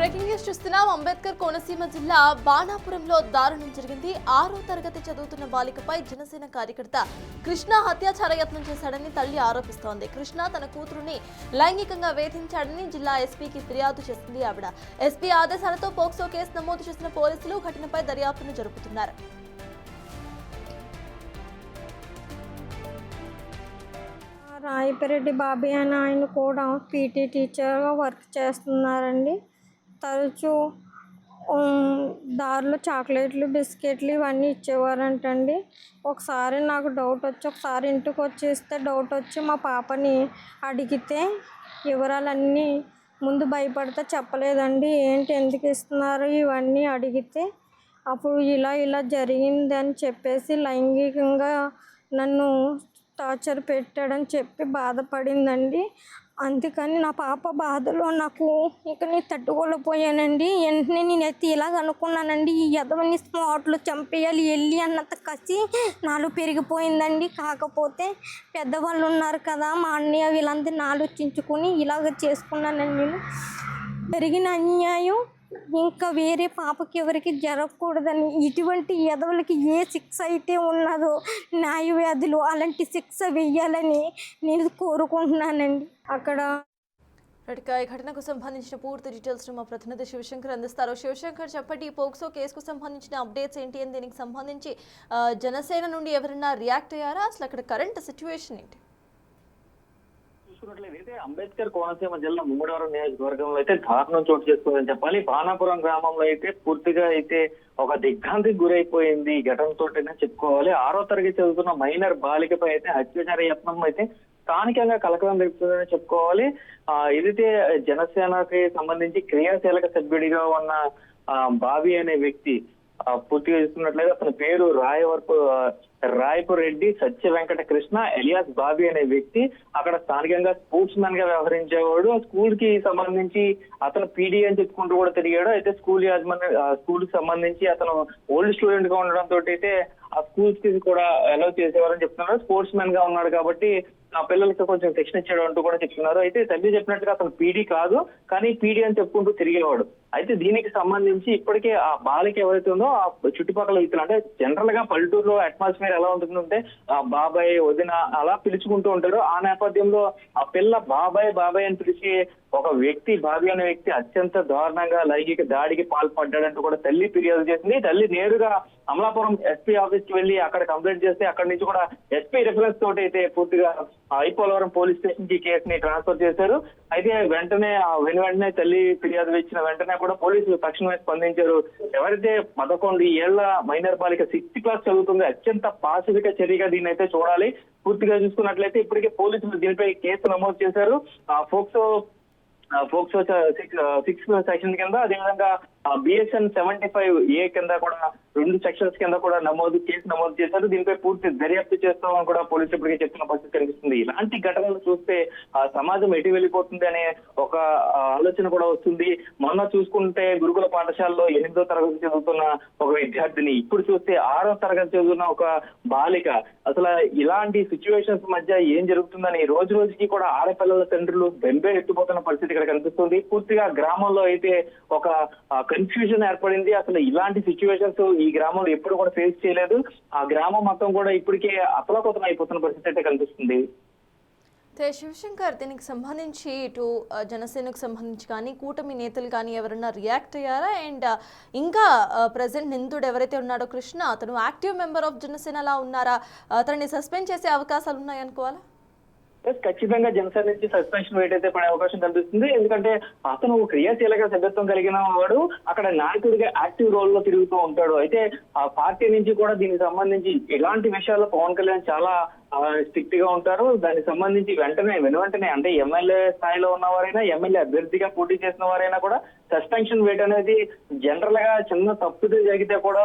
Breaking news చూస్తున్నాం. అంబేద్కర్ కోనసీమ జిల్లా బాణాపురంలో దారుణం జరిగింది. 6వ తరగతి చదువుతున్న బాలికపై జనసేన కార్యకర్త కృష్ణ అత్యాచార యత్నం చేశాడని తల్లి ఆరోపిస్తోంది. కృష్ణ తన కూతురుని లైంగికంగా వేధించాడని జిల్లా ఎస్పీకి ఫిర్యాదు చేసింది ఆవిడ. ఎస్పీ ఆదేశాలతో పోక్సో కేసు నమోదు చేసిన పోలీసులు ఘటనపై దర్యాప్తును జరుపుతున్నారు. రాయపిరెడ్డి బాబాయ్ అని ఆయన కూడా పీటీ టీచర్గా వర్క్ చేస్తున్నారండి. తరచూ దారిలో చాక్లెట్లు బిస్కెట్లు ఇవన్నీ ఇచ్చేవారంటండి. ఒకసారి నాకు డౌట్ వచ్చి ఒకసారి ఇంటికి వచ్చేస్తే డౌట్ వచ్చి మా పాపని అడిగితే వివరాలన్నీ ముందు భయపడితే చెప్పలేదండి. ఏంటి ఎందుకు ఇస్తున్నారు ఇవన్నీ అడిగితే అప్పుడు ఇలా జరిగింది అని చెప్పేసి లైంగికంగా నన్ను టార్చర్ పెట్టాడని చెప్పి బాధపడిందండి. అందుకని నా పాప బాధలో నాకు ఇక నేను తట్టుకోలేకపోయానండి. వెంటనే నేనైతే ఇలాగ అనుకున్నానండి, ఈ ఎదవని స్పాట్లో చంపేయాలి వెళ్ళి అన్నంత కసి నాలో పెరిగిపోయిందండి. కాకపోతే పెద్దవాళ్ళు ఉన్నారు కదా, మా అన్నయ్య వీళ్ళందరినీ ఆలోచించుకొని ఇలాగ చేసుకున్నానండి. నేను జరిగిన అన్యాయం ఇంకా వేరే పాపకి ఎవరికి జరగకూడదని, ఇటువంటి ఎదవలకి ఏ శిక్ష అయితే ఉన్నదో న్యాయవ్యాధులు అలాంటి శిక్ష వెయ్యాలని నేను కోరుకుంటున్నానండి. అక్కడ ఈ ఘటనకు సంబంధించిన పూర్తి డీటెయిల్స్ మా ప్రతినిధి శివశంకర్ అందిస్తారు. శివశంకర్, చెప్పండి, ఈ పోక్సో కేసుకు సంబంధించిన అప్డేట్స్ ఏంటి అని, దీనికి సంబంధించి జనసేన నుండి ఎవరైనా రియాక్ట్ అయ్యారా? అసలు అక్కడ కరెంట్ సిచ్యువేషన్ ఏంటి? చూసుకున్నట్లయితే అంబేద్కర్ కోనసీమ జిల్లా ముమ్మడివరం నియోజకవర్గంలో అయితే దారుణం చోటు చేసుకుందని చెప్పాలి. బాణాపురం గ్రామంలో అయితే పూర్తిగా అయితే ఒక దిగ్భ్రాంతికి గురైపోయింది ఈ ఘటనతో చెప్పుకోవాలి. 6వ తరగతి చదువుతున్న మైనర్ బాలికపై అయితే అత్యాచార యత్నం అయితే స్థానికంగా కలకలం రేపుతుందని చెప్పుకోవాలి. ఇదైతే జనసేనకి సంబంధించి క్రియాశీలక సభ్యుడిగా ఉన్న బాబీ అనే వ్యక్తి పూర్తిగా చూస్తున్నట్లయితే అతని పేరు రాయపు రెడ్డి సత్య వెంకట కృష్ణ ఎలియాస్ బాబీ అనే వ్యక్తి. అక్కడ స్థానికంగా స్పోర్ట్స్ మ్యాన్ గా వ్యవహరించేవాడు. ఆ స్కూల్ కి సంబంధించి అతను పీడీ అని చెప్పుకుంటూ కూడా తిరిగాడు. అయితే స్కూల్ కి సంబంధించి అతను ఓల్డ్ స్టూడెంట్ గా ఉండడంతో అయితే ఆ స్కూల్స్ కి కూడా అలౌ చేసేవారని చెప్తున్నారు. స్పోర్ట్స్ మ్యాన్ గా ఉన్నాడు కాబట్టి ఆ పిల్లలకి కొంచెం శిక్షణ ఇచ్చాడు అంటూ కూడా చెప్తున్నారు. అయితే తల్లి చెప్పినట్టుగా అతను పీడీ కాదు, కానీ పీడీ అని చెప్పుకుంటూ తిరిగేవాడు. అయితే దీనికి సంబంధించి ఇప్పటికే ఆ బాలిక ఎవరైతే ఉందో ఆ చుట్టుపక్కల వ్యక్తులు, అంటే జనరల్ గా పల్లెటూరులో అట్మాస్ఫియర్ ఎలా ఉంటుందంటే ఆ బాబాయ్ వదిన అలా పిలుచుకుంటూ ఉంటారు. ఆ నేపథ్యంలో ఆ పిల్ల బాబాయ్ అని పిలిచి ఒక వ్యక్తి బాబీ అనే వ్యక్తి అత్యంత దారుణంగా లైంగిక దాడికి పాల్పడ్డాడంటూ కూడా తల్లి ఫిర్యాదు చేసింది. తల్లి నేరుగా అమలాపురం ఎస్పీ ఆఫీస్ కి వెళ్లి అక్కడ కంప్లైంట్ చేస్తే అక్కడి నుంచి కూడా ఎస్పీ రిఫరెన్స్ తోటి అయితే పూర్తిగా ఐపోలవరం పోలీస్ స్టేషన్ కి కేసుని ట్రాన్స్ఫర్ చేశారు. అయితే వెంటనే తల్లి ఫిర్యాదు ఇచ్చిన వెంటనే కూడా పోలీసులు తక్షణమే స్పందించారు. ఎవరైతే 11 ఏళ్ల మైనర్ బాలిక 6th క్లాస్ చదువుతుందో అత్యంత పాశవిక చర్యగా దీన్ని అయితే చూడాలి. పూర్తిగా చూసుకున్నట్లయితే ఇప్పటికే పోలీసులు దీనిపై కేసు నమోదు చేశారు. పోక్సో 6 సెక్షన్ కింద, అదేవిధంగా BSN 75A కింద కూడా 2 సెక్షన్స్ కింద కూడా కేసు నమోదు చేశారు. దీనిపై పూర్తి దర్యాప్తు చేస్తామని కూడా పోలీసులు ఇప్పటికే చెప్తున్న పరిస్థితి కనిపిస్తుంది. ఇలాంటి ఘటనలు చూస్తే సమాజం ఎటు వెళ్ళిపోతుంది అనే ఒక ఆలోచన కూడా వస్తుంది. మొన్న చూసుకుంటే గురుకుల పాఠశాలలో 8వ తరగతి చదువుతున్న ఒక విద్యార్థిని, ఇప్పుడు చూస్తే 6వ తరగతి చదువుతున్న ఒక బాలిక. అసలు ఇలాంటి సిచ్యువేషన్స్ మధ్య ఏం జరుగుతుందని రోజు రోజుకి కూడా ఆడపిల్లల తండ్రులు బెంబే ఎత్తిపోతున్న పరిస్థితి ఇక్కడ కనిపిస్తుంది. పూర్తిగా గ్రామంలో అయితే ఒక కన్ఫ్యూజన్ ఏర్పడింది. అసలు ఇలాంటి సిచ్యువేషన్స్ ఈ గ్రామంలో ఎప్పుడు కూడా ఫేస్ చేయలేదు. ఆ గ్రామం మొత్తం కూడా ఇప్పటికే అతలాకుతలం అయిపోతున్న పరిస్థితి అయితే కనిపిస్తుంది. శివశంకర్, దీనికి సంబంధించి ఇటు జనసేనకు సంబంధించి కానీ కూటమి నేతలు కానీ ఎవరైనా రియాక్ట్ అయ్యారా? అండ్ ఇంకా ప్రజెంట్ నిందుడు ఎవరైతే ఉన్నాడో కృష్ణ, అతను యాక్టివ్ మెంబర్ ఆఫ్ జనసేన అలా ఉన్నారా? అతన్ని సస్పెండ్ చేసే అవకాశాలు ఉన్నాయనుకోవాలా? ఖచ్చితంగా జనసేన నుంచి సస్పెన్షన్ వెయిట్ అయితే పడే అవకాశం కనిపిస్తుంది. ఎందుకంటే అతను క్రియాశీలక సభ్యత్వం కలిగిన వాడు, అక్కడ నాయకుడిగా యాక్టివ్ రోల్ లో తిరుగుతూ ఉంటాడు. అయితే ఆ పార్టీ నుంచి కూడా దీనికి సంబంధించి ఇలాంటి విషయాల్లో పవన్ కళ్యాణ్ చాలా స్ట్రిక్ట్ గా ఉంటారు. దానికి సంబంధించి వెంటనే అంటే ఎమ్మెల్యే స్థాయిలో ఉన్నవారైనా, ఎమ్మెల్యే అభ్యర్థిగా పోటీ చేసిన వారైనా కూడా సస్పెన్షన్ వేట్ అనేది జనరల్ గా చిన్న తప్పులు జరిగితే కూడా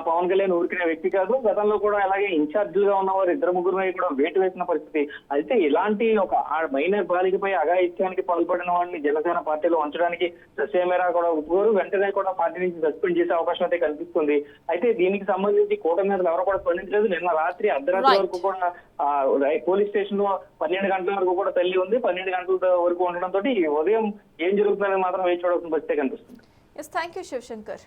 పవన్ కళ్యాణ్ ఊరికిన వ్యక్తి కాదు. గతంలో కూడా అలాగే ఇన్ఛార్జిలుగా ఉన్నవారు 2-3 కూడా వేటు వేసిన పరిస్థితి. అయితే ఇలాంటి ఒక మైనర్ బాలికపై అఘాయిత్యానికి పాల్పడిన వాడిని జనసేన పార్టీలో ఉంచడానికి ససేమేరా కూడా ఒప్పుకోరు. వెంటనే కూడా పార్టీ నుంచి సస్పెండ్ చేసే అవకాశం అయితే కనిపిస్తుంది. అయితే దీనికి సంబంధించి కూటమి నేతలు ఎవరు కూడా స్పందించలేదు. నిన్న రాత్రి అర్ధరాత్రి వరకు కూడా పోలీస్ స్టేషన్ లో 12 గంటల వరకు కూడా తల్లి ఉంది. 12 గంటల వరకు ఉండడంతో ఉదయం ఏం జరుగుతుందని మాత్రం వేచి చూడాల్సిన పరిస్థితి కనిపిస్తుంది. Thank you Shivshankar.